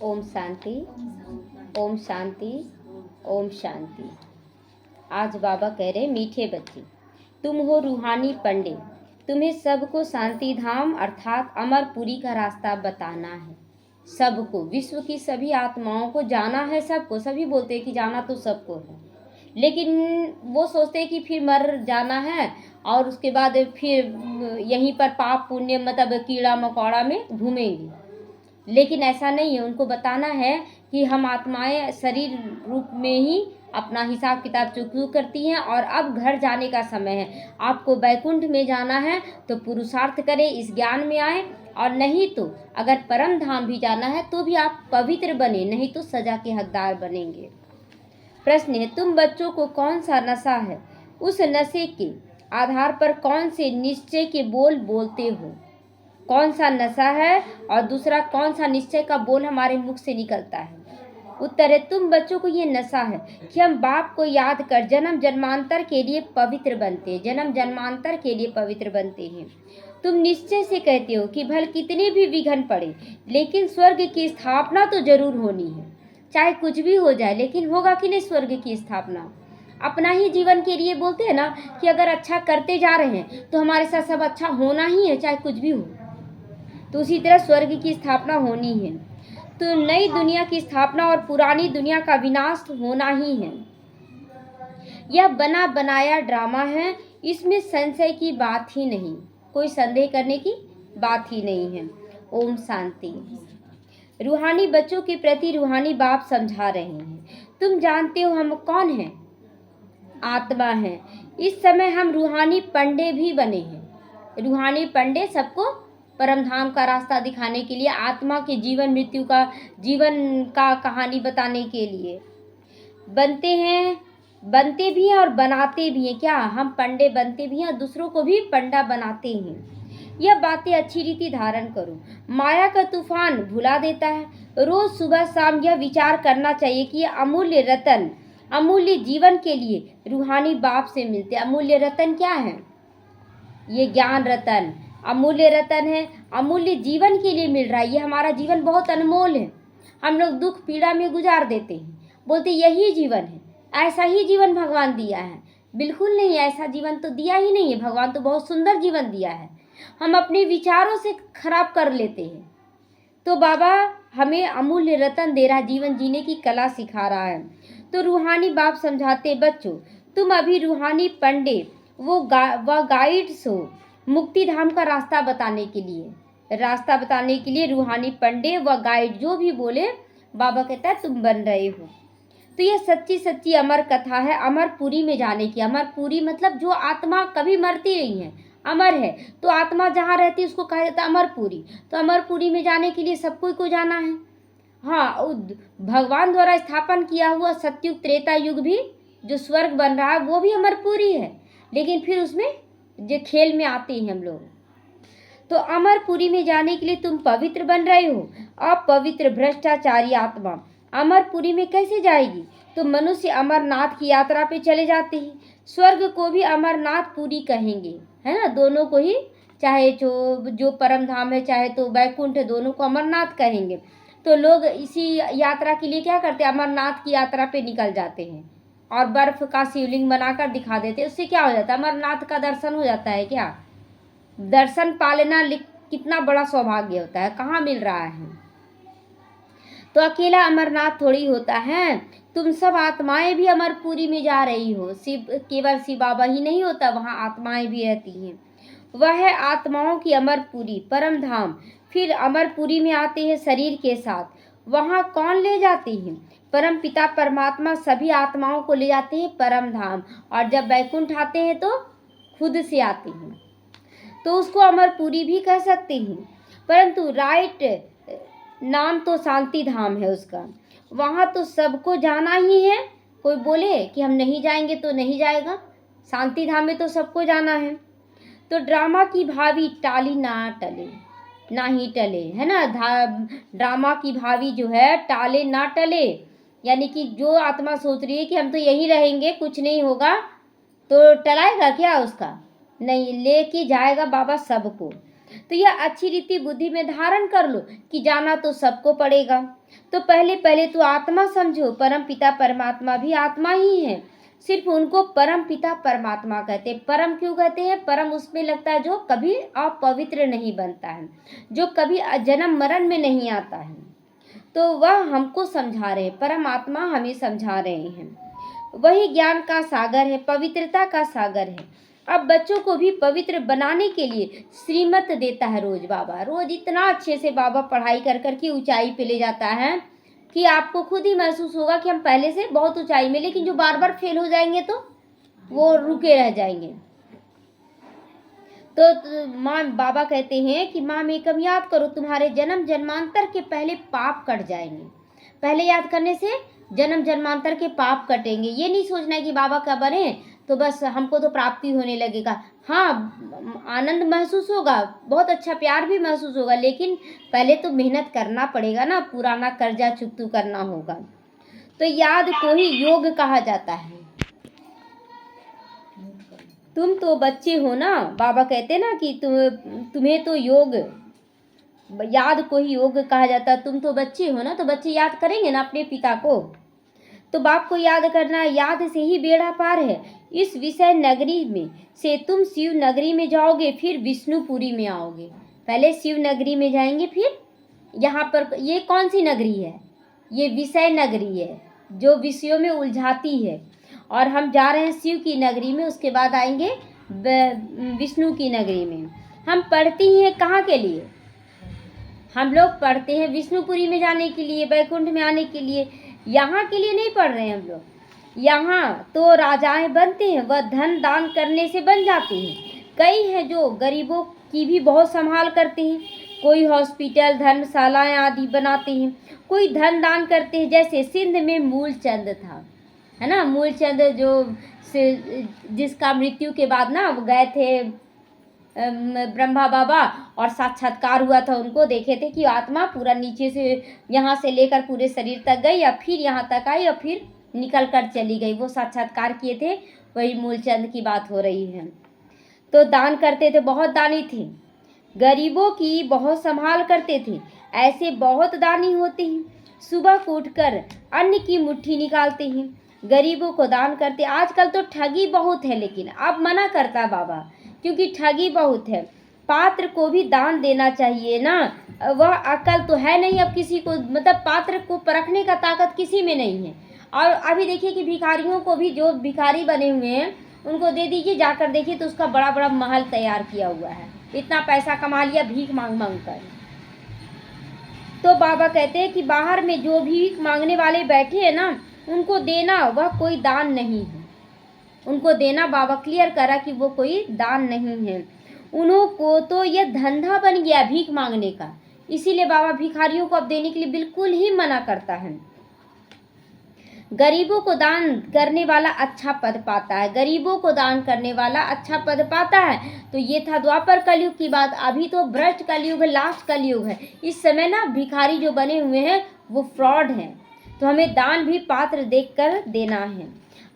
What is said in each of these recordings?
ओम शांति, ओम शांति, ओम शांति। आज बाबा कह रहे मीठे बच्चे, तुम हो रूहानी पंडित, तुम्हें सबको शांति धाम अर्थात अमरपुरी का रास्ता बताना है। सबको, विश्व की सभी आत्माओं को जाना है। सबको, सभी बोलते हैं कि जाना तो सबको है, लेकिन वो सोचते हैं कि फिर मर जाना है और उसके बाद फिर यहीं पर पाप पुण्य मतलब कीड़ा मकोड़ा में घूमेंगे। लेकिन ऐसा नहीं है। उनको बताना है कि हम आत्माएं शरीर रूप में ही अपना हिसाब किताब चुकू करती हैं और अब घर जाने का समय है। आपको बैकुंठ में जाना है तो पुरुषार्थ करें, इस ज्ञान में आए, और नहीं तो अगर परम धाम भी जाना है तो भी आप पवित्र बने, नहीं तो सजा के हकदार बनेंगे। प्रश्न है, तुम बच्चों को कौन सा नशा है, उस नशे के आधार पर कौन से निश्चय के बोल बोलते हो? कौन सा नशा है और दूसरा कौन सा निश्चय का बोल हमारे मुख से निकलता है? उत्तर है, तुम बच्चों को ये नशा है कि हम बाप को याद कर जन्म जन्मांतर के लिए पवित्र बनते हैं, जन्म जन्मांतर के लिए पवित्र बनते हैं। तुम निश्चय से कहते हो कि भले कितने भी विघ्न पड़े लेकिन स्वर्ग की स्थापना तो जरूर होनी है। चाहे कुछ भी हो जाए, लेकिन होगा कि नहीं स्वर्ग की स्थापना? अपना ही जीवन के लिए बोलते हैं ना कि अगर अच्छा करते जा रहे हैं तो हमारे साथ सब अच्छा होना ही है, चाहे कुछ भी हो। तो उसी तरह स्वर्ग की स्थापना होनी है, तो नई दुनिया की स्थापना और पुरानी दुनिया का विनाश होना ही है। यह बना बनाया ड्रामा है, इसमें संशय की बात ही नहीं, कोई संदेह करने की बात ही नहीं है। ओम शांति। रूहानी बच्चों के प्रति रूहानी बाप समझा रहे हैं, तुम जानते हो हम कौन हैं? आत्मा है। इस समय हम रूहानी पंडे भी बने हैं। रूहानी पंडे सबको परमधाम का रास्ता दिखाने के लिए, आत्मा के जीवन मृत्यु का जीवन का कहानी बताने के लिए बनते हैं, बनते भी हैं और बनाते भी हैं। क्या हम पंडे बनते भी हैं और दूसरों को भी पंडा बनाते हैं? यह बातें अच्छी रीति धारण करो। माया का तूफान भुला देता है। रोज सुबह शाम यह विचार करना चाहिए कि यह अमूल्य रतन अमूल्य जीवन के लिए रूहानी बाप से मिलते। अमूल्य रतन क्या है? ये ज्ञान रतन अमूल्य रतन है, अमूल्य जीवन के लिए मिल रहा है। ये हमारा जीवन बहुत अनमोल है। हम लोग दुख पीड़ा में गुजार देते हैं, बोलते यही जीवन है, ऐसा ही जीवन भगवान दिया है। बिल्कुल नहीं, ऐसा जीवन तो दिया ही नहीं है। भगवान तो बहुत सुंदर जीवन दिया है, हम अपने विचारों से खराब कर लेते हैं। तो बाबा हमें अमूल्य रतन दे रहा है, जीवन जीने की कला सिखा रहा है। तो रूहानी बाप समझाते, बच्चों तुम अभी रूहानी पंडे वो गाइड्स हो, मुक्ति धाम का रास्ता बताने के लिए रूहानी पंडे व गाइड जो भी बोले, बाबा कहता है तुम बन रहे हो। तो यह सच्ची सच्ची अमर कथा है अमरपुरी में जाने की। अमरपुरी मतलब जो आत्मा कभी मरती नहीं है, अमर है। तो आत्मा जहाँ रहती है उसको कहा जाता है अमरपुरी। तो अमरपुरी में जाने के लिए सबको को जाना है। हाँ, भगवान द्वारा स्थापन किया हुआ सतयुग त्रेता युग भी जो स्वर्ग बन रहा है वो भी अमरपुरी है, लेकिन फिर उसमें जो खेल में आते हैं हम लोग। तो अमरपुरी में जाने के लिए तुम पवित्र बन रहे हो। अपवित्र भ्रष्टाचारी आत्मा अमरपुरी में कैसे जाएगी? तो मनुष्य अमरनाथ की यात्रा पे चले जाते हैं। स्वर्ग को भी अमरनाथ पुरी कहेंगे, है ना, दोनों को ही, चाहे जो परम धाम है चाहे तो बैकुंठ है, दोनों को अमरनाथ कहेंगे। तो लोग इसी यात्रा के लिए क्या करते हैं, अमरनाथ की यात्रा पे निकल जाते हैं और बर्फ का शिवलिंग बनाकर दिखा देते हैं। उससे क्या हो जाता है? अमरनाथ का दर्शन हो जाता है। क्या दर्शन पा लेना कितना बड़ा सौभाग्य होता है, कहाँ मिल रहा है। तो अकेला अमरनाथ थोड़ी होता है, तुम सब आत्माएं भी अमरपुरी में जा रही हो। केवल शिव बाबा ही नहीं होता, वहाँ आत्माएं भी रहती हैं। वह है आत्माओं की अमरपुरी, परम धाम। फिर अमरपुरी में आते हैं शरीर के साथ। वहाँ कौन ले जाते हैं? परम पिता परमात्मा सभी आत्माओं को ले जाते हैं परम धाम। और जब बैकुंठ आते हैं तो खुद से आते हैं, तो उसको अमरपुरी भी कह सकते हैं। परंतु राइट नाम तो शांति धाम है उसका। वहाँ तो सबको जाना ही है। कोई बोले कि हम नहीं जाएंगे तो नहीं जाएगा। शांति धाम में तो सबको जाना है। तो ड्रामा की भावी टाली ना टले, ना ही टले, है ना। ड्रामा की भावी जो है टाले ना टले, यानी कि जो आत्मा सोच रही है कि हम तो यहीं रहेंगे कुछ नहीं होगा, तो टलाएगा क्या उसका? नहीं, लेके जाएगा बाबा सबको। तो यह अच्छी रीति बुद्धि में धारण कर लो कि जाना तो सबको पड़ेगा। तो पहले पहले तो आत्मा समझो, परम पिता परमात्मा भी आत्मा ही है। सिर्फ उनको परम पिता परमात्मा कहते हैं। परम क्यों कहते हैं? परम उसमें लगता है जो कभी अपवित्र नहीं बनता है, जो कभी जन्म मरण में नहीं आता है। तो वह हमको समझा रहे हैं, परमात्मा हमें समझा रहे हैं। वही ज्ञान का सागर है, पवित्रता का सागर है। अब बच्चों को भी पवित्र बनाने के लिए श्रीमत देता है रोज बाबा। रोज इतना अच्छे से बाबा पढ़ाई कर कर के ऊंचाई पे ले जाता है कि आपको खुद ही महसूस होगा कि हम पहले से बहुत ऊंचाई में, लेकिन जो बार बार फेल हो जाएंगे तो वो रुके रह जाएंगे। तो माँ बाबा कहते हैं कि माँ एकम याद करो, तुम्हारे जन्म जन्मांतर के पहले पाप कट जाएंगे। पहले याद करने से जन्म जन्मांतर के पाप कटेंगे। ये नहीं सोचना है कि बाबा का बने तो बस हमको तो प्राप्ति होने लगेगा। हाँ, आनंद महसूस होगा, बहुत अच्छा प्यार भी महसूस होगा, लेकिन पहले तो मेहनत करना पड़ेगा ना, पुराना कर्जा चुकतू करना होगा। तो याद को ही योग कहा जाता है। तुम तो बच्चे हो ना, बाबा कहते ना कि तुम्हें तो योग, याद को ही योग कहा जाता है। तुम तो बच्चे हो ना, तो बच्चे याद करेंगे ना अपने पिता को। तो बाप को याद करना, याद से ही बेड़ा पार है। इस विषय नगरी में से तुम शिव नगरी में जाओगे, फिर विष्णुपुरी में आओगे। पहले शिव नगरी में जाएंगे, फिर यहाँ पर ये कौन सी नगरी है? ये विषय नगरी है जो विषयों में उलझाती है। और हम जा रहे हैं शिव की नगरी में, उसके बाद आएंगे विष्णु की नगरी में। हम पढ़ती हैं कहाँ के लिए? हम लोग पढ़ते हैं विष्णुपुरी में जाने के लिए, बैकुंठ में आने के लिए। यहाँ के लिए नहीं पढ़ रहे हैं हम लोग। यहाँ तो राजाएं बनते हैं, वह धन दान करने से बन जाते हैं। कई हैं जो गरीबों की भी बहुत संभाल करते हैं। कोई हॉस्पिटल, धर्मशालाएं आदि बनाते हैं, कोई धन दान करते हैं। जैसे सिंध में मूलचंद था, है ना, मूलचंद जो जिसका मृत्यु के बाद ना वो गए थे ब्रह्मा बाबा और साक्षात्कार हुआ था। उनको देखे थे कि आत्मा पूरा नीचे से यहाँ से लेकर पूरे शरीर तक गई, या फिर यहाँ तक आई और फिर निकल कर चली गई। वो साक्षात्कार किए थे, वही मूलचंद की बात हो रही है। तो दान करते थे, बहुत दानी थे, गरीबों की बहुत संभाल करते थे। ऐसे बहुत दानी होते हैं, सुबह को उठकर अन्न की मुट्ठी निकालते हैं, गरीबों को दान करते। आजकल तो ठगी बहुत है, लेकिन अब मना करता बाबा, क्योंकि ठगी बहुत है। पात्र को भी दान देना चाहिए ना, वह अकल तो है नहीं अब किसी को, मतलब पात्र को परखने का ताकत किसी में नहीं है। और अभी देखिए कि भिखारियों को भी, जो भिखारी बने हुए हैं उनको दे दीजिए, जाकर देखिए तो उसका बड़ा बड़ा महल तैयार किया हुआ है। इतना पैसा कमा लिया भीख मांग मांग कर। तो बाबा कहते हैं कि बाहर में जो भीख मांगने वाले बैठे हैं ना, उनको देना वह कोई दान नहीं है। उनको देना, बाबा क्लियर करा कि वो कोई दान नहीं है। उन्हों को तो यह धंधा बन गया भीख मांगने का, इसीलिए बाबा भिखारियों को अब देने के लिए बिल्कुल ही मना करता है। गरीबों को दान करने वाला अच्छा पद पाता है, गरीबों को दान करने वाला अच्छा पद पाता है। तो ये था द्वापर कलयुग की बात। अभी तो भ्रष्ट कलयुग है, लास्ट कलयुग है। इस समय ना भिखारी जो बने हुए हैं वो फ्रॉड हैं। तो हमें दान भी पात्र देखकर देना है।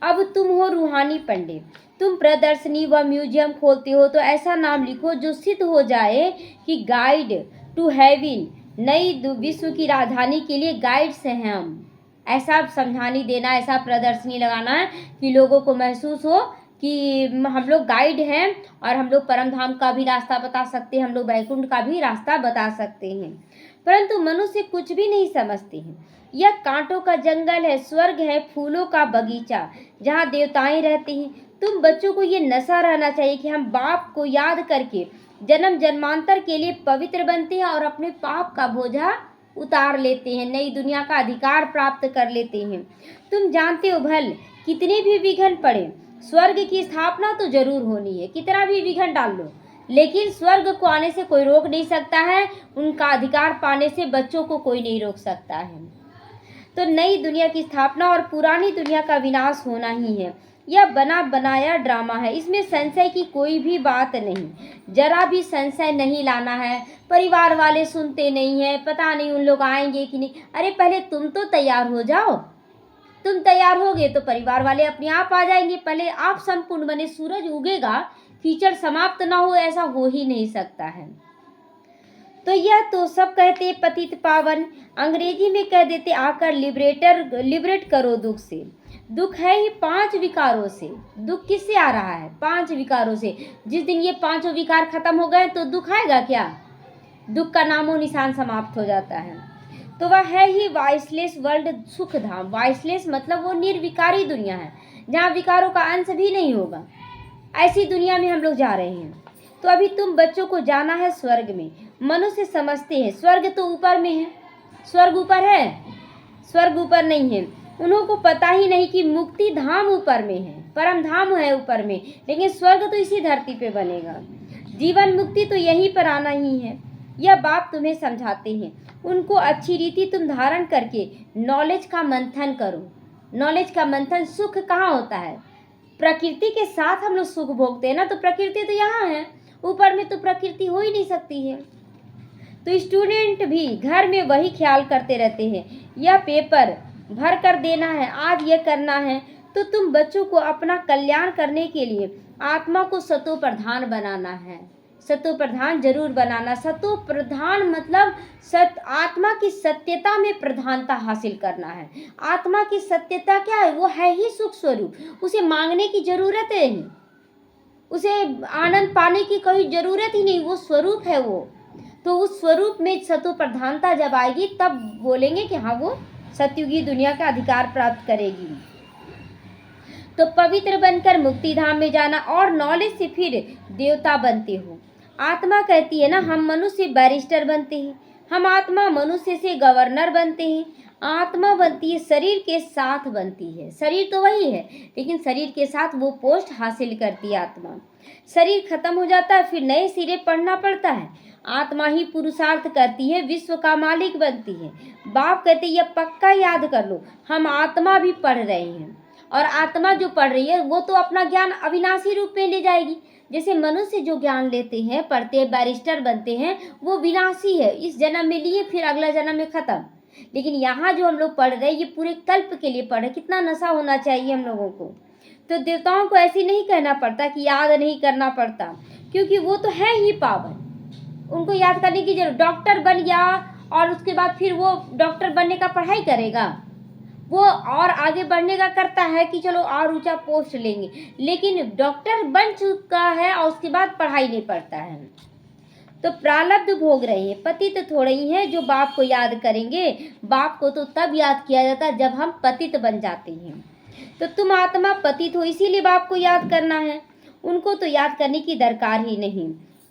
अब तुम हो रूहानी पंडित, तुम प्रदर्शनी व म्यूजियम खोलते हो, तो ऐसा नाम लिखो जो सिद्ध हो जाए कि गाइड टू हेवन, नई विश्व की राजधानी के लिए गाइड्स हैं हम। ऐसा समझानी देना, ऐसा प्रदर्शनी लगाना है कि लोगों को महसूस हो कि हम लोग गाइड हैं और हम लोग परम धाम का भी रास्ता बता सकते हैं, हम लोग बैकुंठ का भी रास्ता बता सकते हैं। परंतु मनुष्य कुछ भी नहीं समझते हैं। यह कांटों का जंगल है, स्वर्ग है फूलों का बगीचा, जहाँ देवताएं रहते हैं। तुम बच्चों को ये नशा रहना चाहिए कि हम बाप को याद करके जन्म जन्मांतर के लिए पवित्र बनते हैं और अपने पाप का बोझा उतार लेते हैं, नई दुनिया का अधिकार प्राप्त कर लेते हैं। तुम जानते हो भल कितने भी विघ्न पड़े, स्वर्ग की स्थापना तो जरूर होनी है। कितना भी विघ्न डाल लो, लेकिन स्वर्ग को आने से कोई रोक नहीं सकता है, उनका अधिकार पाने से बच्चों को कोई नहीं रोक सकता है। तो नई दुनिया की स्थापना और पुरानी दुनिया का विनाश होना ही है। यह बना बनाया ड्रामा है, इसमें संशय की कोई भी बात नहीं। जरा भी संशय नहीं लाना है। परिवार वाले सुनते नहीं हैं, पता नहीं उन लोग आएंगे कि नहीं। अरे पहले तुम तो तैयार हो जाओ, तुम तैयार होगे तो परिवार वाले अपने आप आ जाएंगे। पहले आप संपूर्ण बने, सूरज उगेगा कीचड़ समाप्त ना हो, ऐसा हो ही नहीं सकता है। तो यह तो सब कहते पतित पावन, अंग्रेजी में कह देते आकर लिबरेट करो दुख से। दुख है ही 5 विकारों से। दुख किससे आ रहा है? 5 विकारों से। जिस दिन ये 5 विकार खत्म हो गए तो दुख आएगा क्या? दुख का नामो निशान समाप्त हो जाता है। तो वह है ही वाइसलेस वर्ल्ड, सुख धाम। वाइसलेस मतलब वो निर्विकारी दुनिया है, जहाँ विकारों का अंश भी नहीं होगा। ऐसी दुनिया में हम लोग जा रहे हैं। तो अभी तुम बच्चों को जाना है स्वर्ग में। मनुष्य समझते हैं स्वर्ग तो ऊपर में है। स्वर्ग ऊपर है? स्वर्ग ऊपर नहीं है। उन्हों को पता ही नहीं कि मुक्ति धाम ऊपर में है, परम धाम है ऊपर में, लेकिन स्वर्ग तो इसी धरती पे बनेगा। जीवन मुक्ति तो यहीं पर आना ही है। यह बाप तुम्हें समझाते हैं। उनको अच्छी रीति तुम धारण करके नॉलेज का मंथन करो। नॉलेज का मंथन। सुख कहाँ होता है? प्रकृति के साथ हम लोग सुख भोगते हैं ना, तो प्रकृति तो यहाँ है, ऊपर में तो प्रकृति हो ही नहीं सकती है। तो स्टूडेंट भी घर में वही ख्याल करते रहते हैं, यह पेपर भर कर देना है, आज ये करना है। तो तुम बच्चों को अपना कल्याण करने के लिए आत्मा को सतो प्रधान बनाना है। सतो प्रधान जरूर बनाना। सतो प्रधान मतलब आत्मा की सत्यता में प्रधानता हासिल करना है। आत्मा की सत्यता क्या है? वो है ही सुख स्वरूप। उसे मांगने की जरूरत है नहीं, उसे आनंद पाने की कोई जरूरत ही नहीं, वो स्वरूप है वो। तो उस स्वरूप में सतो प्रधानता जब आएगी तब बोलेंगे कि हाँ वो सतयुगी दुनिया का अधिकार प्राप्त करेगी। तो पवित्र बनकर मुक्ति धाम में जाना और नॉलेज से फिर देवता बनते हो। आत्मा कहती है ना, हम मनुष्य बैरिस्टर बनते हैं, हम आत्मा मनुष्य से गवर्नर बनते हैं। आत्मा बनती है, शरीर के साथ बनती है। शरीर तो वही है, लेकिन शरीर के साथ वो पोस्ट हासिल करती है आत्मा। शरीर खत्म हो जाता है, फिर नए सिरे पढ़ना पड़ता है। आत्मा ही पुरुषार्थ करती है, विश्व का मालिक बनती है। बाप कहते ये पक्का याद कर लो, हम आत्मा भी पढ़ रहे हैं, और आत्मा जो पढ़ रही है वो तो अपना ज्ञान अविनाशी रूप में ले जाएगी। जैसे मनुष्य जो ज्ञान लेते हैं, पढ़ते हैं, बैरिस्टर बनते हैं, वो विनाशी है, इस जन्म में लिए फिर अगला जन्म में खत्म। लेकिन यहाँ जो हम लोग पढ़ रहे हैं ये पूरे कल्प के लिए पढ़ रहे। कितना नशा होना चाहिए हम लोगों को। तो देवताओं को ऐसे नहीं कहना पड़ता कि याद नहीं करना पड़ता, क्योंकि वो तो है ही पावन, उनको याद करने की जरूरत। डॉक्टर बन गया और उसके बाद फिर वो डॉक्टर बनने का पढ़ाई करेगा, वो और आगे बढ़ने का करता है कि चलो और ऊंचा पोस्ट लेंगे, लेकिन डॉक्टर बन चुका है और उसके बाद पढ़ाई नहीं पढ़ता है। तो प्रारब्ध भोग रहे हैं, पतित थोड़े ही हैं जो बाप को याद करेंगे। बाप को तो तब याद किया जाता है जब हम पतित बन जाते हैं। तो तुम आत्मा पतित हो, इसीलिए बाप को याद करना है, उनको तो याद करने की दरकार ही नहीं।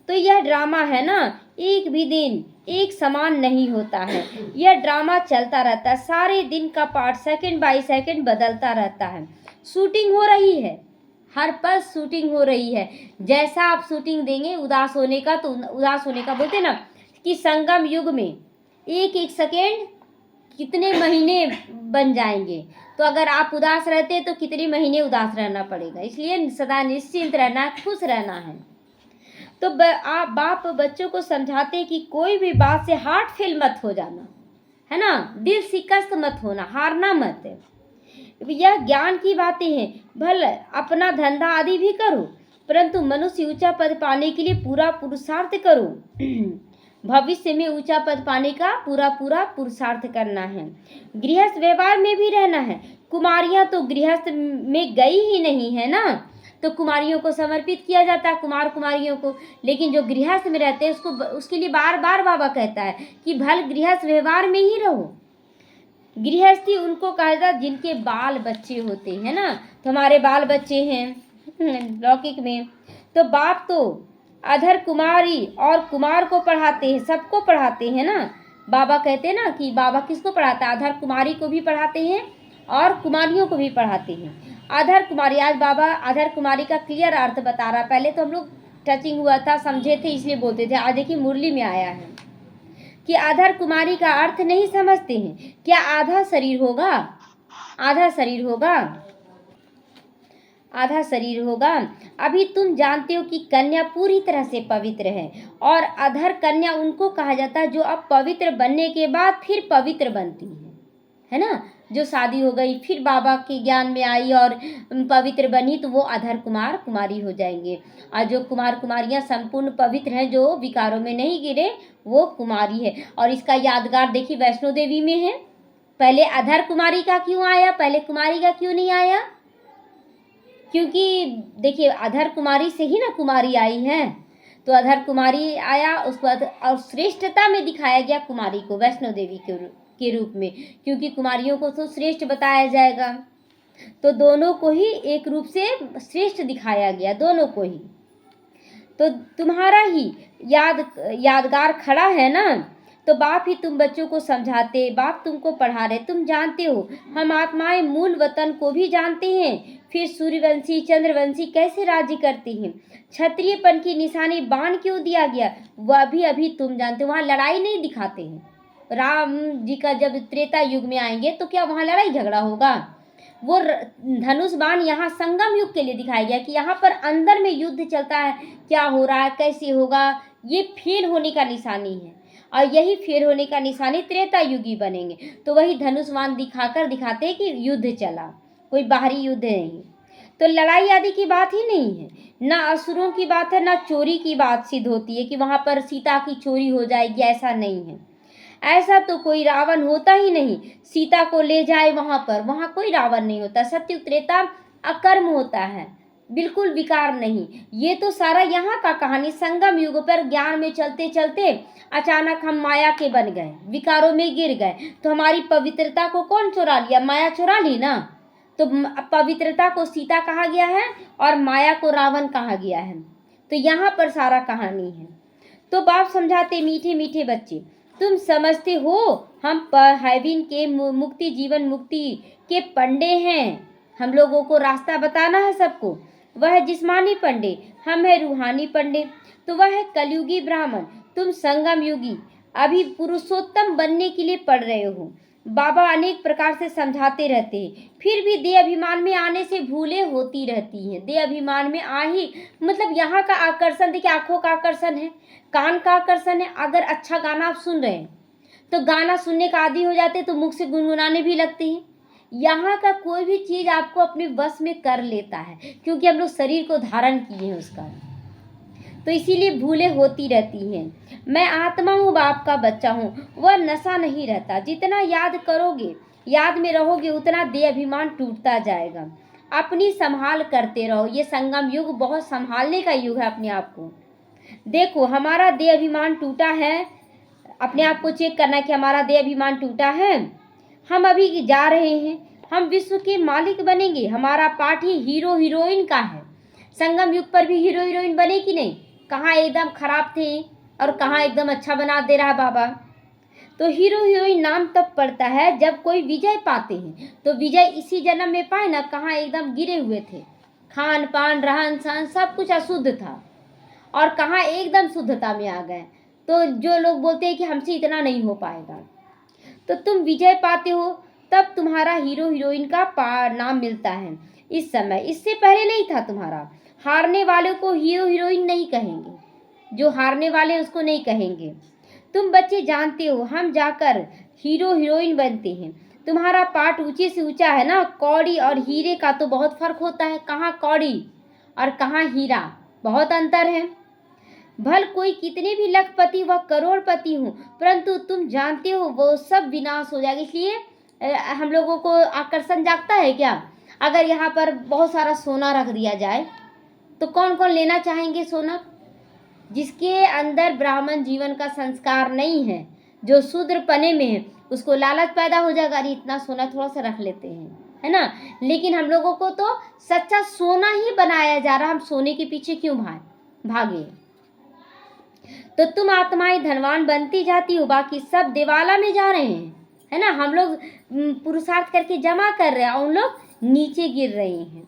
तो यह ड्रामा है ना, एक भी दिन एक समान नहीं होता है। यह ड्रामा चलता रहता है, सारे दिन का पार्ट सेकंड बाय सेकंड बदलता रहता है। शूटिंग हो रही है, हर पल शूटिंग हो रही है। जैसा आप शूटिंग देंगे उदास होने का, तो उदास होने का बोलते ना कि संगम युग में एक एक सेकेंड कितने महीने बन जाएंगे। तो अगर आप उदास रहते तो कितने महीने उदास रहना पड़ेगा। इसलिए सदा निश्चिंत रहना, खुश रहना है। तो आप बाप बच्चों को समझाते कि कोई भी बात से हार्ट फेल मत हो जाना, है ना, दिल शिकस्त मत होना, हारना मत। यह ज्ञान की बातें हैं। भले अपना धंधा आदि भी करो, परंतु मनुष्य ऊंचा पद पाने के लिए पूरा पुरुषार्थ करो। भविष्य में ऊंचा पद पाने का पूरा पुरुषार्थ करना है। गृहस्थ व्यवहार में भी रहना है। कुमारियां तो गृहस्थ में गई ही नहीं है ना, तो कुमारियों को समर्पित किया जाता है, कुमार कुमारियों को। लेकिन जो गृहस्थ में रहते हैं उसके लिए बार बार बाबा कहता है कि भल गृहस्थ व्यवहार में ही रहो। गृहस्थी उनको कहा जाता है जिनके बाल बच्चे होते हैं ना। तो हमारे बाल बच्चे हैं लौकिक में, तो बाप तो अधर कुमारी और कुमार को पढ़ाते हैं, सबको पढ़ाते हैं ना। बाबा कहते हैं ना कि बाबा किसको पढ़ाता है, अधर कुमारी को भी पढ़ाते हैं और कुमारियों को भी पढ़ाते हैं। अधर कुमारी, आज बाबा अधर कुमारी का क्लियर अर्थ बता रहा है। पहले तो हम लोग टचिंग हुआ था, समझे थे, इसलिए बोलते थे। आज देखिए मुरली में आया है कि अधर कुमारी का अर्थ नहीं समझते हैं। क्या आधा शरीर होगा? आधा शरीर होगा, आधा शरीर होगा। अभी तुम जानते हो कि कन्या पूरी तरह से पवित्र है, और अधर कन्या उनको कहा जाता है जो अब पवित्र बनने के बाद फिर पवित्र बनती है। है ना, जो शादी हो गई फिर बाबा के ज्ञान में आई और पवित्र बनी, तो वो अधर कुमार कुमारी हो जाएंगे। और जो कुमार कुमारियाँ संपूर्ण पवित्र हैं, जो विकारों में नहीं गिरे, वो कुमारी है। और इसका यादगार देखिए वैष्णो देवी में है। पहले अधर कुमारी का क्यों आया, पहले कुमारी का क्यों नहीं आया? क्योंकि देखिए अधर कुमारी से ही ना कुमारी आई है, तो अधर कुमारी आया, उसको और श्रेष्ठता में दिखाया गया कुमारी को वैष्णो देवी के रूप में, क्योंकि कुमारियों को तो श्रेष्ठ बताया जाएगा, तो दोनों को ही एक रूप से श्रेष्ठ दिखाया गया, दोनों को ही। तो तुम्हारा ही यादगार खड़ा है ना, तो बाप ही तुम बच्चों को समझाते, बाप तुमको पढ़ा रहे, तुम जानते हो हम आत्माएं मूल वतन को भी जानते हैं। फिर सूर्यवंशी चंद्रवंशी कैसे राज्य करते हैं, क्षत्रियपन की निशानी बाण क्यों दिया गया, वह भी अभी तुम जानते हो। वहाँ लड़ाई नहीं दिखाते हैं। राम जी का जब त्रेता युग में आएंगे तो क्या वहाँ लड़ाई झगड़ा होगा? वो धनुष बाण यहाँ संगम युग के लिए दिखाया गया कि यहाँ पर अंदर में युद्ध चलता है, क्या हो रहा है, कैसे होगा, ये फेल होने का निशानी है। और यही फेल होने का निशानी त्रेता युगी बनेंगे। तो वही धनुष बाण दिखाते हैं कि युद्ध चला, कोई बाहरी युद्ध नहीं। तो लड़ाई आदि की बात ही नहीं है, ना असुरों की बात है, ना चोरी की बात सिद्ध होती है कि वहाँ पर सीता की चोरी हो जाएगी, ऐसा नहीं है। ऐसा तो कोई रावण होता ही नहीं, सीता को ले जाए वहाँ पर, वहाँ कोई रावण नहीं होता। सत्युग त्रेता अकर्म होता है, बिल्कुल विकार नहीं। ये तो सारा यहाँ का कहानी। संगम युग पर ज्ञान में चलते चलते अचानक हम माया के बन गए, विकारों में गिर गए, तो हमारी पवित्रता को कौन चुरा लिया? माया चुरा ली ना। तो पवित्रता को सीता कहा गया है और माया को रावण कहा गया है। तो यहाँ पर सारा कहानी है। तो बाप समझाते, मीठे मीठे बच्चे तुम समझते हो हम हैविन के मुक्ति, जीवन मुक्ति के पंडे हैं। हम लोगों को रास्ता बताना है सबको। वह है जिस्मानी पंडे, हम है रूहानी पंडे। तो वह है कलयुगी ब्राह्मण, तुम संगम युगी, अभी पुरुषोत्तम बनने के लिए पढ़ रहे हो। बाबा अनेक प्रकार से समझाते रहते हैं, फिर भी देह अभिमान में आने से भूले होती रहती हैं। देह अभिमान में आ ही मतलब यहाँ का आकर्षण देखिए, आंखों का आकर्षण है, कान का आकर्षण है। अगर अच्छा गाना आप सुन रहे हैं तो गाना सुनने का आदी हो जाते हैं, तो मुख से गुनगुनाने भी लगते हैं। यहाँ का कोई भी चीज़ आपको अपने वश में कर लेता है, क्योंकि हम लोग शरीर को धारण किए हैं उसका, तो इसीलिए भूले होती रहती हैं। मैं आत्मा हूँ, बाप का बच्चा हूँ, वह नशा नहीं रहता। जितना याद करोगे, याद में रहोगे, उतना देह अभिमान टूटता जाएगा। अपनी संभाल करते रहो। ये संगम युग बहुत संभालने का युग है अपने आप को। देखो हमारा देह अभिमान टूटा है, अपने आप को चेक करना कि हमारा देह अभिमान टूटा है। हम अभी जा रहे हैं, हम विश्व के मालिक बनेंगे। हमारा पाठ ही हीरो हीरोइन का है। संगम युग पर भी हीरो हीरोइन बने कि नहीं? कहाँ एकदम खराब थे और कहाँ एकदम अच्छा बना दे रहा बाबा। तो हीरो हीरोइन नाम तब पड़ता है जब कोई विजय पाते हैं। तो विजय इसी जन्म में पाए ना, कहाँ एकदम गिरे हुए थे, खान पान रहन सहन सब कुछ अशुद्ध था, और कहाँ एकदम शुद्धता में आ गए। तो जो लोग बोलते हैं कि हमसे इतना नहीं हो पाएगा, तो तुम विजय पाते हो तब तुम्हारा हीरो हीरोइन का नाम मिलता है इस समय। इससे पहले नहीं था तुम्हारा। हारने वाले को हीरो हीरोइन नहीं कहेंगे, जो हारने वाले उसको नहीं कहेंगे। तुम बच्चे जानते हो हम जाकर हीरो हीरोइन बनते हैं। तुम्हारा पाठ ऊंचे से ऊंचा है ना। कौड़ी और हीरे का तो बहुत फर्क होता है। कहाँ कौड़ी और कहाँ हीरा, बहुत अंतर है। भल कोई कितने भी लखपति व करोड़पति हो, परंतु तुम जानते हो वो सब विनाश हो जाएगा। इसलिए हम लोगों को आकर्षण जागता है क्या? अगर यहाँ पर बहुत सारा सोना रख दिया जाए तो कौन कौन लेना चाहेंगे सोना? जिसके अंदर ब्राह्मण जीवन का संस्कार नहीं है, जो शूद्र पने में है, उसको लालच पैदा हो जाएगा, अरे इतना सोना थोड़ा सा रख लेते हैं, है ना। लेकिन हम लोगों को तो सच्चा सोना ही बनाया जा रहा, हम सोने के पीछे क्यों भागे? तो तुम आत्माएं धनवान बनती जाती हो, बाकी सब देवाला में जा रहे हैं, है ना। हम लोग पुरुषार्थ करके जमा कर रहे हैं और उन लोग नीचे गिर रहे हैं।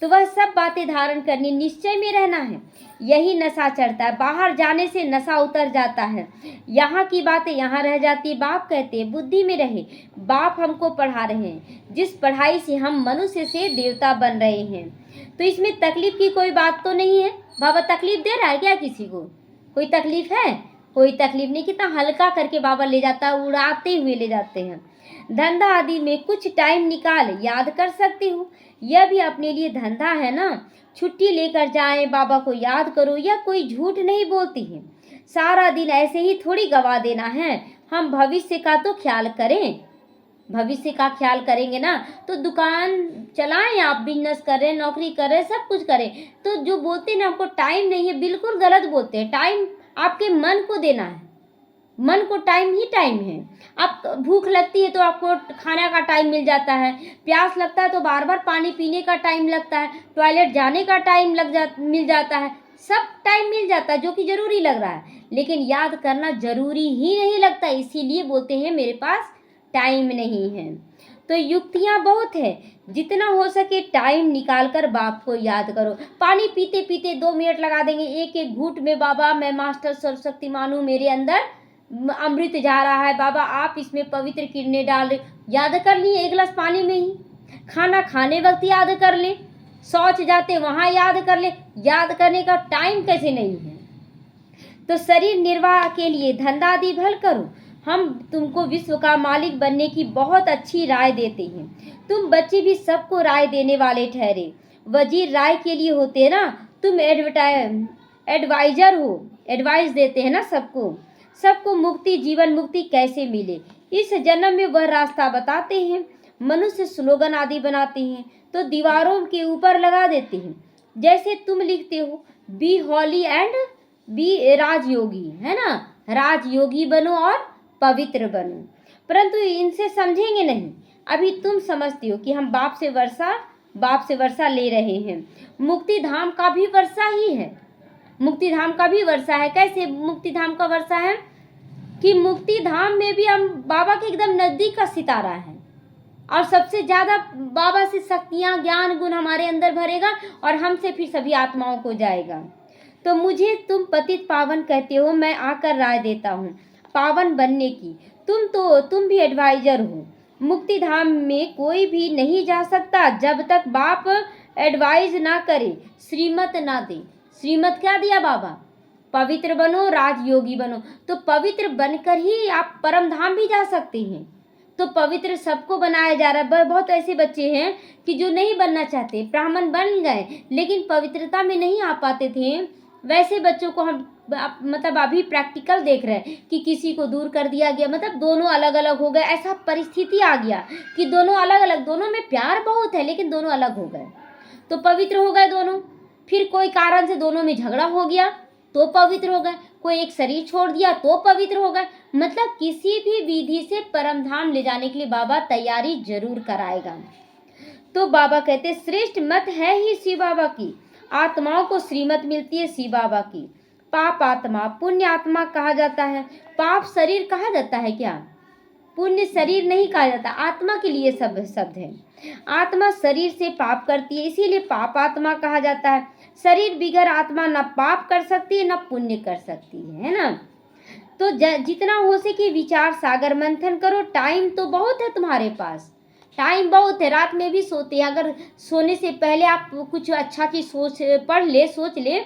तो वह सब बातें धारण करनी, निश्चय में रहना है। यही नशा चढ़ता है, बाहर जाने से नशा उतर जाता है, यहाँ की बातें यहाँ रह जाती है। बाप कहते हैं बुद्धि में रहे। बाप हमको पढ़ा रहे हैं, जिस पढ़ाई से हम मनुष्य से देवता बन रहे हैं। तो इसमें तकलीफ की कोई बात तो नहीं है। बाबा तकलीफ दे रहा है क्या किसी को? कोई तकलीफ है? कोई तकलीफ नहीं, कितना हल्का करके बाबा ले जाता है, उड़ाते हुए ले जाते हैं। धंधा आदि में कुछ टाइम निकाल याद कर सकती हूँ, यह भी अपने लिए धंधा है ना। छुट्टी लेकर जाएं, बाबा को याद करो, या कोई झूठ नहीं बोलती है। सारा दिन ऐसे ही थोड़ी गवा देना है, हम भविष्य का तो ख्याल करें। भविष्य का ख्याल करेंगे ना तो दुकान चलाएं, आप बिजनेस करें, नौकरी करें, सब कुछ करें। तो जो बोलते हैं ना हमको टाइम नहीं है, बिल्कुल गलत बोलते हैं। टाइम आपके मन को देना है, मन को टाइम ही टाइम है। आप भूख लगती है तो आपको खाना का टाइम मिल जाता है, प्यास लगता है तो बार बार पानी पीने का टाइम लगता है, टॉयलेट जाने का टाइम मिल जाता है, सब टाइम मिल जाता है जो कि जरूरी लग रहा है। लेकिन याद करना जरूरी ही नहीं लगता, इसीलिए बोलते हैं मेरे पास टाइम नहीं है। तो युक्तियाँ बहुत है, जितना हो सके टाइम निकाल कर बाप को याद करो। पानी पीते पीते 2 मिनट लगा देंगे, एक एक घूंट में बाबा मैं मास्टर सर्वशक्तिमान हूँ, मेरे अंदर अमृत जा रहा है, बाबा आप इसमें पवित्र किरणें डाल रहे, याद कर लिए 1 गिलास पानी में ही। खाना खाने वक्त याद कर ले, शौच जाते वहाँ याद कर ले, याद करने का टाइम कैसे नहीं है। तो शरीर निर्वाह के लिए धंधा आदि भल करो, हम तुमको विश्व का मालिक बनने की बहुत अच्छी राय देते हैं। तुम बच्चे भी सबको राय देने वाले ठहरे, वजीर राय के लिए होते हैं ना, तुम एडवाइजर हो, एडवाइस देते हैं ना सबको मुक्ति, जीवन मुक्ति कैसे मिले, इस जन्म में वह रास्ता बताते हैं। मनुष्य स्लोगन आदि बनाते हैं तो दीवारों के ऊपर लगा देते हैं, जैसे तुम लिखते हो बी हॉली एंड बी राजयोगी, है ना, राजयोगी बनो और पवित्र बनो। परंतु इनसे समझेंगे नहीं। अभी तुम समझते हो कि हम बाप से वर्षा ले रहे हैं, मुक्ति धाम का भी वर्षा ही है, मुक्ति धाम का भी वर्षा है। कैसे मुक्ति धाम का वर्षा है कि मुक्ति धाम में भी हम बाबा के एकदम नजदीक का सितारा है, और सबसे ज्यादा बाबा से शक्तियाँ ज्ञान गुण हमारे अंदर भरेगा और हमसे फिर सभी आत्माओं को जाएगा। तो मुझे तुम पतित पावन कहते हो, मैं आकर राय देता हूँ पावन बनने की। तुम भी एडवाइजर हो। मुक्ति धाम में कोई भी नहीं जा सकता जब तक बाप एडवाइज ना करे, श्रीमत ना दे। श्रीमत क्या दिया बाबा? पवित्र बनो, राजयोगी बनो। तो पवित्र बनकर ही आप परम धाम भी जा सकते हैं। तो पवित्र सबको बनाया जा रहा है। बहुत ऐसे बच्चे हैं कि जो नहीं बनना चाहते, ब्राह्मण बन गए लेकिन पवित्रता में नहीं आ पाते थे। वैसे बच्चों को हम मतलब अभी प्रैक्टिकल देख रहे हैं कि किसी को दूर कर दिया गया, मतलब दोनों अलग अलग हो गए। ऐसा परिस्थिति आ गया कि दोनों अलग अलग, दोनों में प्यार बहुत है लेकिन दोनों अलग हो गए, तो पवित्र हो गए दोनों। फिर कोई कारण से दोनों में झगड़ा हो गया तो पवित्र हो गए, कोई एक शरीर छोड़ दिया तो पवित्र हो गए। मतलब किसी भी विधि से परम धाम ले जाने के लिए बाबा तैयारी जरूर कराएगा। तो बाबा कहते श्रेष्ठ मत है ही शिव बाबा की, आत्माओं को श्रीमत मिलती है शिव बाबा की। पाप आत्मा, पुण्य आत्मा कहा जाता है। पाप शरीर कहा जाता है क्या? पुण्य शरीर नहीं कहा जाता, आत्मा के लिए सब शब्द है। आत्मा शरीर से पाप करती है, इसीलिए पाप आत्मा कहा जाता है। शरीर बिगर आत्मा न पाप कर सकती है न पुण्य कर सकती है ना। तो जितना हो सके विचार सागर मंथन करो। टाइम तो बहुत है तुम्हारे पास, टाइम बहुत है। रात में भी सोते हैं, अगर सोने से पहले आप कुछ अच्छा चीज सोच ले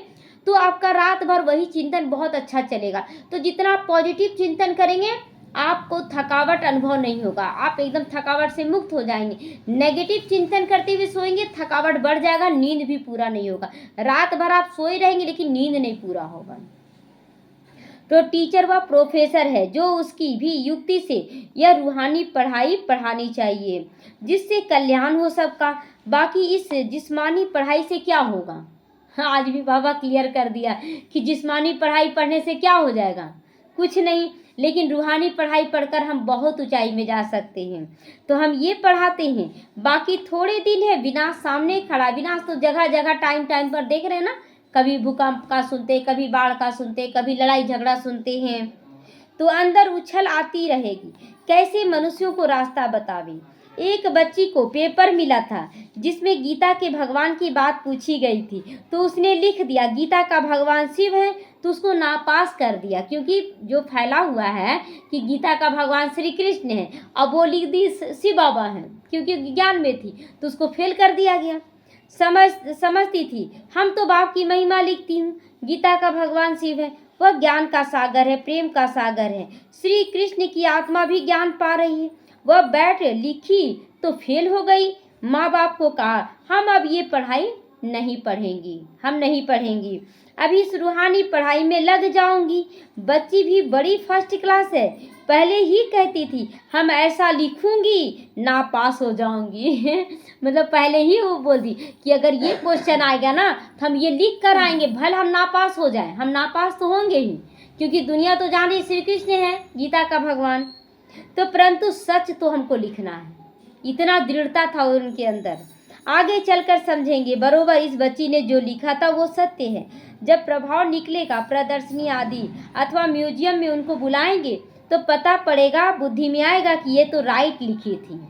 तो आपका रात भर वही चिंतन बहुत अच्छा चलेगा। तो जितना आप पॉजिटिव चिंतन करेंगे आपको थकावट अनुभव नहीं होगा, आप एकदम थकावट से मुक्त हो जाएंगे। नेगेटिव चिंतन करते हुए सोएंगे, थकावट बढ़ जाएगा, नींद भी पूरा नहीं होगा। रात भर आप सोए रहेंगे लेकिन नींद नहीं पूरा होगा। तो टीचर व प्रोफेसर है जो उसकी भी युक्ति से यह रूहानी पढ़ाई पढ़ानी चाहिए जिससे कल्याण हो सबका। बाकी इस जिस्मानी पढ़ाई से क्या होगा? आज भी बाबा क्लियर कर दिया कि जिस्मानी पढ़ाई पढ़ने से क्या हो जाएगा, कुछ नहीं। लेकिन रूहानी पढ़ाई पढ़कर हम बहुत ऊंचाई में जा सकते हैं। तो हम ये पढ़ाते हैं। बाकी थोड़े दिन है, विनाश सामने खड़ा। विनाश तो जगह जगह टाइम टाइम पर देख रहे हैं ना, कभी भूकंप का सुनते, कभी बाढ़ का सुनते, कभी लड़ाई झगड़ा सुनते हैं। तो अंदर उछल आती रहेगी, कैसे मनुष्यों को रास्ता बतावे। एक बच्ची को पेपर मिला था जिसमें गीता के भगवान की बात पूछी गई थी, तो उसने लिख दिया गीता का भगवान शिव है, तो उसको नापास कर दिया। क्योंकि जो फैला हुआ है कि गीता का भगवान श्री कृष्ण है, अब वो लिख दी शिव बाबा है, क्योंकि ज्ञान में थी तो उसको फेल कर दिया गया। समझती थी हम तो बाप की महिमा लिखती हूँ, गीता का भगवान शिव है, वह ज्ञान का सागर है, प्रेम का सागर है। श्री कृष्ण की आत्मा भी ज्ञान पा रही है। वह बैठ लिखी तो फेल हो गई। माँ बाप को कहा हम अब ये पढ़ाई नहीं पढ़ेंगी, हम नहीं पढ़ेंगी, अभी इस रूहानी पढ़ाई में लग जाऊंगी। बच्ची भी बड़ी फर्स्ट क्लास है, पहले ही कहती थी हम ऐसा लिखूंगी ना पास हो जाऊंगी मतलब पहले ही वो बोलती कि अगर ये क्वेश्चन आएगा ना तो हम ये लिख कर आएंगे, भले हम नापास हो जाए, हम नापास तो होंगे ही, क्योंकि दुनिया तो जाने श्री कृष्ण है, गीता का भगवान। तो परंतु सच तो हमको लिखना है, इतना दृढ़ता था उनके अंदर। आगे चलकर समझेंगे बरोबर इस बच्ची ने जो लिखा था वो सत्य है। जब प्रभाव निकलेगा, प्रदर्शनी आदि अथवा म्यूजियम में उनको बुलाएंगे तो पता पड़ेगा, बुद्धि में आएगा कि ये तो राइट लिखी थी।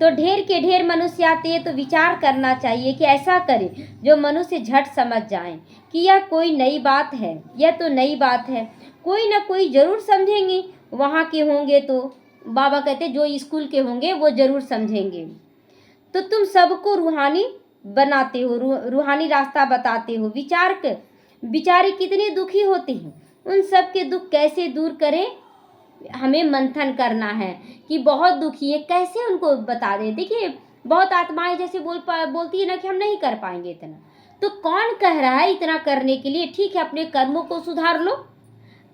तो ढेर के ढेर मनुष्य आते हैं तो विचार करना चाहिए कि ऐसा करें जो मनुष्य झट समझ जाएं कि यह कोई नई बात है, यह तो नई बात है, कोई ना कोई जरूर समझेंगे। वहाँ के होंगे तो बाबा कहते जो स्कूल के होंगे वो जरूर समझेंगे। तो तुम सबको रूहानी बनाते हो, रूहानी रास्ता बताते हो। बेचारे कितने दुखी होते हैं, उन सब के दुख कैसे दूर करें, हमें मंथन करना है कि बहुत दुखी है, कैसे उनको बता दें। देखिए बहुत आत्माएं जैसे बोलती है ना कि हम नहीं कर पाएंगे इतना, तो कौन कह रहा है इतना करने के लिए। ठीक है, अपने कर्मों को सुधार लो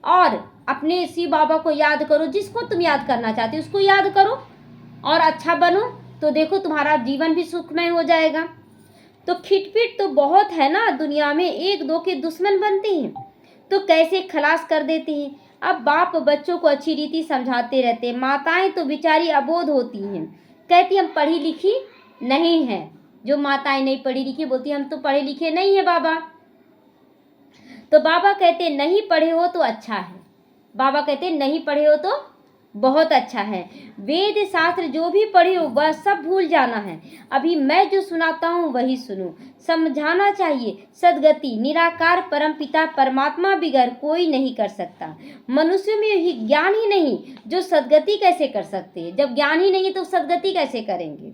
और अपने शिव बाबा को याद करो, जिसको तुम याद करना चाहते हो उसको याद करो और अच्छा बनो, तो देखो तुम्हारा जीवन भी सुखमय हो जाएगा। तो खिटपिट तो बहुत है ना दुनिया में, एक दो के दुश्मन बनते हैं तो कैसे खलास कर देते हैं। अब बाप बच्चों को अच्छी रीति समझाते रहते हैं, माताएं तो बेचारी अबोध होती हैं, कहती हम पढ़ी लिखी नहीं है। जो माताएं नहीं पढ़ी लिखी बोलती हम तो पढ़े लिखे नहीं है बाबा। तो बाबा कहते नहीं पढ़े हो तो अच्छा है, बाबा कहते नहीं पढ़े हो तो बहुत अच्छा है। वेद शास्त्र जो भी पढ़े हो वह सब भूल जाना है, अभी मैं जो सुनाता हूँ वही सुनो। समझाना चाहिए सदगति निराकार परमपिता परमात्मा बिगर कोई नहीं कर सकता। मनुष्य में ही ज्ञान ही नहीं, जो सदगति कैसे कर सकते हैं। जब ज्ञान ही नहीं तो सदगति कैसे करेंगे।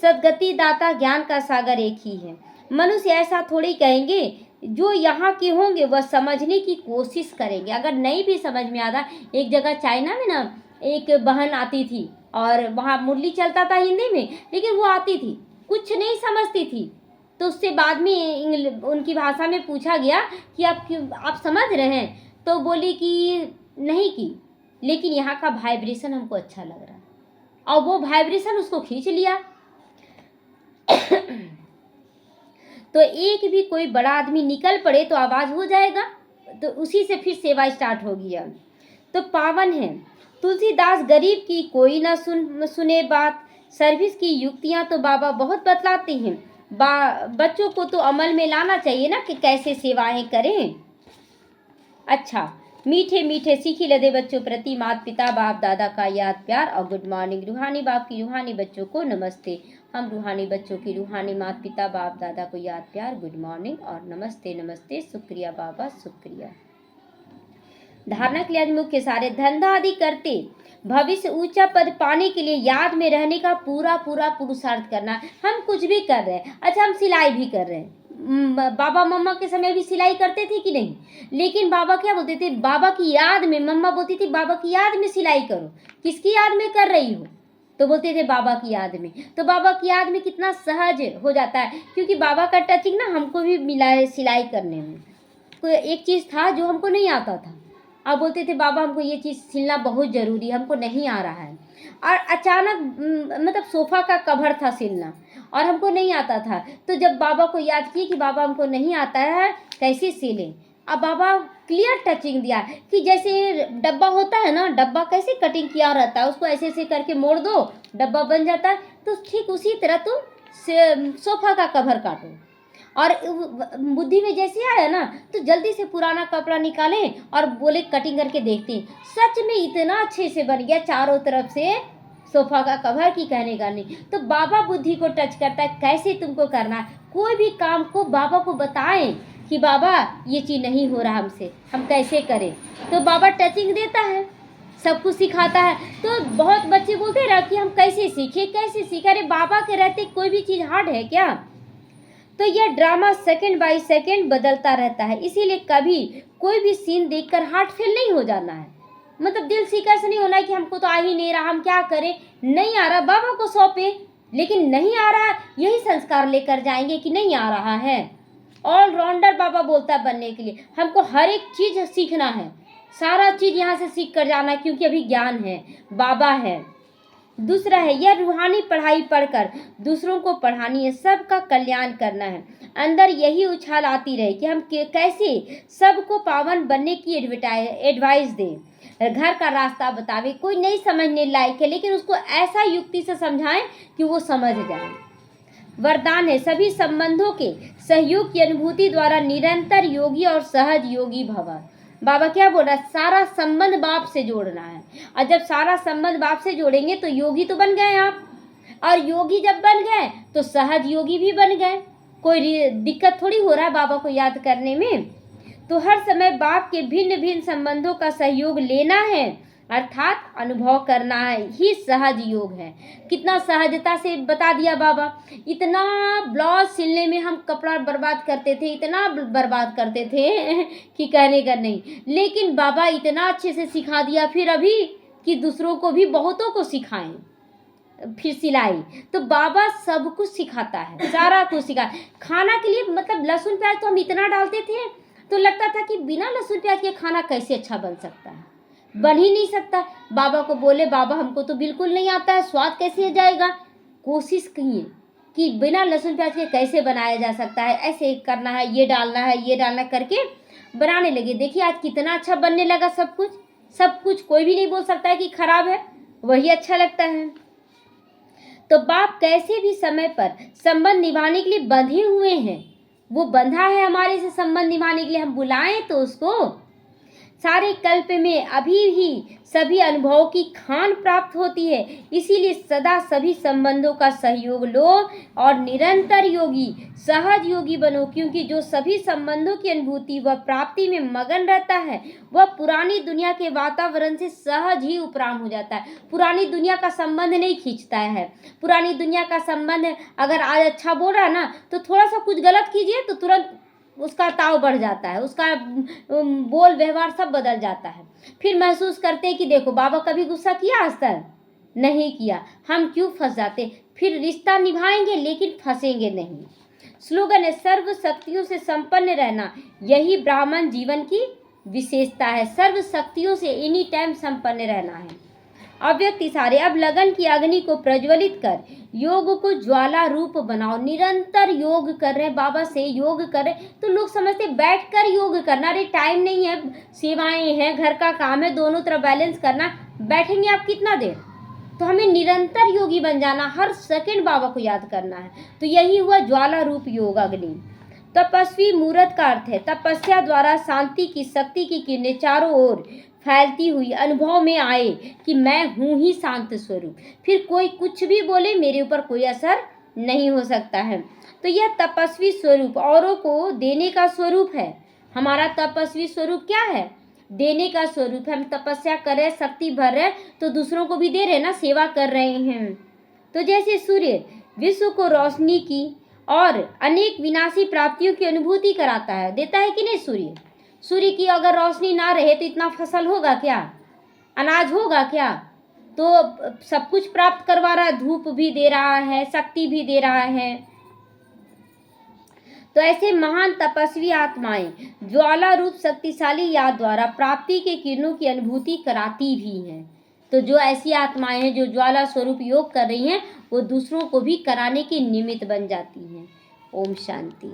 सदगति दाता ज्ञान का सागर एक ही है। मनुष्य ऐसा थोड़ी कहेंगे, जो यहाँ के होंगे वह समझने की कोशिश करेंगे। अगर नहीं भी समझ में आता, एक जगह चाइना में ना एक बहन आती थी और वहाँ मुरली चलता था हिंदी में, लेकिन वो आती थी कुछ नहीं समझती थी। तो उससे बाद में उनकी भाषा में पूछा गया कि आप समझ रहे हैं, तो बोली कि नहीं की, लेकिन यहाँ का वाइब्रेशन हमको अच्छा लग रहा है, और वो वाइब्रेशन उसको खींच लिया। तो एक भी कोई बड़ा आदमी निकल पड़े तो आवाज़ हो जाएगा, तो उसी से फिर सेवा स्टार्ट हो गया। तो पावन है तुलसीदास गरीब की कोई ना सुने बात। सर्विस की युक्तियां तो बाबा बहुत बतलाते हैं, बच्चों को तो अमल में लाना चाहिए ना कि कैसे सेवाएं करें। अच्छा, मीठे मीठे सीखी लदे बच्चों प्रति माता पिता बाप दादा का याद प्यार और गुड मॉर्निंग। रूहानी बाप की रूहानी बच्चों को नमस्ते। हम रूहानी बच्चों की रूहानी माता पिता बाप दादा को याद प्यार, गुड मॉर्निंग और नमस्ते नमस्ते, शुक्रिया बाबा शुक्रिया। धारणा के लिए आज मुख्य सारे धंधा आदि करते भविष्य ऊंचा पद पाने के लिए याद में रहने का पूरा पूरा पुरुषार्थ करना। हम कुछ भी कर रहे हैं, अच्छा हम सिलाई भी कर रहे हैं, बाबा मम्मा के समय भी सिलाई करते थे कि नहीं, लेकिन बाबा क्या बोलते थे, बाबा की याद में, मम्मा बोलती थी बाबा की याद में सिलाई करो। किसकी याद में कर रही हो, तो बोलते थे बाबा की याद में। तो बाबा की याद में कितना सहज हो जाता है, क्योंकि बाबा का टचिंग ना हमको भी मिला है सिलाई करने में। कोई एक चीज़ था जो हमको नहीं आता था, अब बोलते थे बाबा हमको ये चीज़ सिलना बहुत ज़रूरी है, हमको नहीं आ रहा है। और अचानक मतलब सोफ़ा का कवर था सिलना और हमको नहीं आता था, तो जब बाबा को याद किए कि बाबा हमको नहीं आता है कैसे सिलें, अब बाबा क्लियर टचिंग दिया कि जैसे डब्बा होता है ना, डब्बा कैसे कटिंग किया रहता है, उसको ऐसे ऐसे करके मोड़ दो डब्बा बन जाता है, तो ठीक उसी तरह तुम सोफ़ा का कवर काटो। और बुद्धि में जैसे आया ना तो जल्दी से पुराना कपड़ा निकालें और बोले कटिंग करके देखते हैं, सच में इतना अच्छे से बन गया चारों तरफ से सोफा का कवर की कहने का नहीं। तो बाबा बुद्धि को टच करता है, कैसे तुमको करना है। कोई भी काम को बाबा को बताएं कि बाबा ये चीज़ नहीं हो रहा हमसे, हम कैसे करें, तो बाबा टचिंग देता है, सब कुछ सिखाता है। तो बहुत बच्चे बोलते रहा कि हम कैसे सीखें कैसे सीखें, अरे बाबा के रहते कोई भी चीज़ हार्ड है क्या। तो यह ड्रामा सेकंड बाय सेकंड बदलता रहता है, इसीलिए कभी कोई भी सीन देखकर हार्ट फेल नहीं हो जाना है। मतलब दिल सीकर से नहीं होना है कि हमको तो आ ही नहीं रहा, हम क्या करें, नहीं आ रहा बाबा को सौंपे, लेकिन नहीं आ रहा यही संस्कार लेकर जाएंगे कि नहीं आ रहा है। ऑलराउंडर बाबा बोलता है बनने के लिए, हमको हर एक चीज़ सीखना है, सारा चीज़ यहाँ से सीख कर जाना है, क्योंकि अभी ज्ञान है, बाबा है। दूसरा है, यह रूहानी पढ़ाई पढ़कर दूसरों को पढ़ानी है, सबका कल्याण करना है। अंदर यही उछाल आती रहे कि हम कैसे सबको पावन बनने की एडवाइस दें, घर का रास्ता बतावे। कोई नहीं समझने लायक है, लेकिन उसको ऐसा युक्ति से समझाएं कि वो समझ जाए। वरदान है, सभी संबंधों के सहयोग की अनुभूति द्वारा निरंतर योगी और सहज योगी भव। बाबा क्या बोल रहा है, सारा संबंध बाप से जोड़ना है, और जब सारा संबंध बाप से जोड़ेंगे तो योगी तो बन गए आप, और योगी जब बन गए तो सहज योगी भी बन गए। कोई दिक्कत थोड़ी हो रहा है बाबा को याद करने में। तो हर समय बाप के भिन्न भिन्न संबंधों का सहयोग लेना है, अर्थात अनुभव करना है, ही सहज योग है। कितना सहजता से बता दिया बाबा। इतना ब्लाउज सिलने में हम कपड़ा बर्बाद करते थे, इतना बर्बाद करते थे कि कहने का नहीं, लेकिन बाबा इतना अच्छे से सिखा दिया फिर अभी कि दूसरों को भी, बहुतों को सिखाएं। फिर सिलाई, तो बाबा सब कुछ सिखाता है, सारा कुछ सिखा। खाना के लिए मतलब लहसुन प्याज तो हम इतना डालते थे तो लगता था कि बिना लहसुन प्याज के खाना कैसे अच्छा बन सकता है, बन ही नहीं सकता। बाबा को बोले, बाबा हमको तो बिल्कुल नहीं आता है, स्वाद कैसे जाएगा। कोशिश किए कि बिना लहसुन प्याज के कैसे बनाया जा सकता है, ऐसे करना है, ये डालना है, ये डालना करके बनाने लगे। देखिए आज कितना अच्छा बनने लगा सब कुछ, सब कुछ। कोई भी नहीं बोल सकता है कि खराब है, वही अच्छा लगता है। तो बाप कैसे भी समय पर संबंध निभाने के लिए बंधे हुए हैं, वो बंधा है हमारे से संबंध निभाने के लिए। हम बुलाएं तो उसको। सारे कल्प में अभी ही सभी अनुभवों की खान प्राप्त होती है, इसीलिए सदा सभी संबंधों का सहयोग लो और निरंतर योगी सहज योगी बनो, क्योंकि जो सभी संबंधों की अनुभूति व प्राप्ति में मगन रहता है वह पुरानी दुनिया के वातावरण से सहज ही उपराम हो जाता है। पुरानी दुनिया का संबंध नहीं खींचता है। पुरानी दुनिया का संबंध अगर आज अच्छा बोल रहा है ना, तो थोड़ा सा कुछ गलत कीजिए तो तुरंत उसका ताव बढ़ जाता है, उसका बोल व्यवहार सब बदल जाता है। फिर महसूस करते हैं कि देखो बाबा कभी गुस्सा किया आज तक नहीं किया, हम क्यों फंस जाते। फिर रिश्ता निभाएंगे लेकिन फंसेंगे नहीं। स्लोगन है, सर्व शक्तियों से संपन्न रहना, यही ब्राह्मण जीवन की विशेषता है। सर्व शक्तियों से एनी टाइम संपन्न रहना है। अव्यक्त इशारे, अब लगन की अग्नि को प्रज्वलित कर योग को ज्वाला रूप बनाओ। निरंतर योग कर रहे, बाबा से योग कर रहे, तो लोग समझते बैठकर योग करना, अरे टाइम नहीं है, सेवाएं हैं, घर का काम है, दोनों तरफ बैलेंस करना, बैठेंगे आप कितना देर। तो हमें निरंतर योगी बन जाना, हर सेकंड बाबा को याद करना है। तो यही हुआ ज्वाला रूप योग अग्नि। तपस्वी मूर्त का अर्थ है तपस्या द्वारा शांति की शक्ति की किरणें चारों ओर फैलती हुई अनुभव में आए कि मैं हूँ ही शांत स्वरूप। फिर कोई कुछ भी बोले मेरे ऊपर कोई असर नहीं हो सकता है। तो यह तपस्वी स्वरूप औरों को देने का स्वरूप है। हमारा तपस्वी स्वरूप क्या है, देने का स्वरूप है। हम तपस्या कर रहे, शक्ति भर रहे, तो दूसरों को भी दे रहे ना, सेवा कर रहे हैं। तो जैसे सूर्य विश्व को रोशनी की और अनेक विनाशी प्राप्तियों की अनुभूति कराता है, देता है कि नहीं। सूर्य की अगर रोशनी ना रहे तो इतना फसल होगा क्या, अनाज होगा क्या। तो सब कुछ प्राप्त करवा रहा है, धूप भी दे रहा है, शक्ति भी दे रहा है। तो ऐसे महान तपस्वी आत्माएं ज्वाला रूप शक्तिशाली याद द्वारा प्राप्ति के किरणों की अनुभूति कराती भी हैं। तो जो ऐसी आत्माएं हैं जो ज्वाला स्वरूप योग कर रही हैं, वो दूसरों को भी कराने की निमित्त बन जाती हैं। ओम शांति।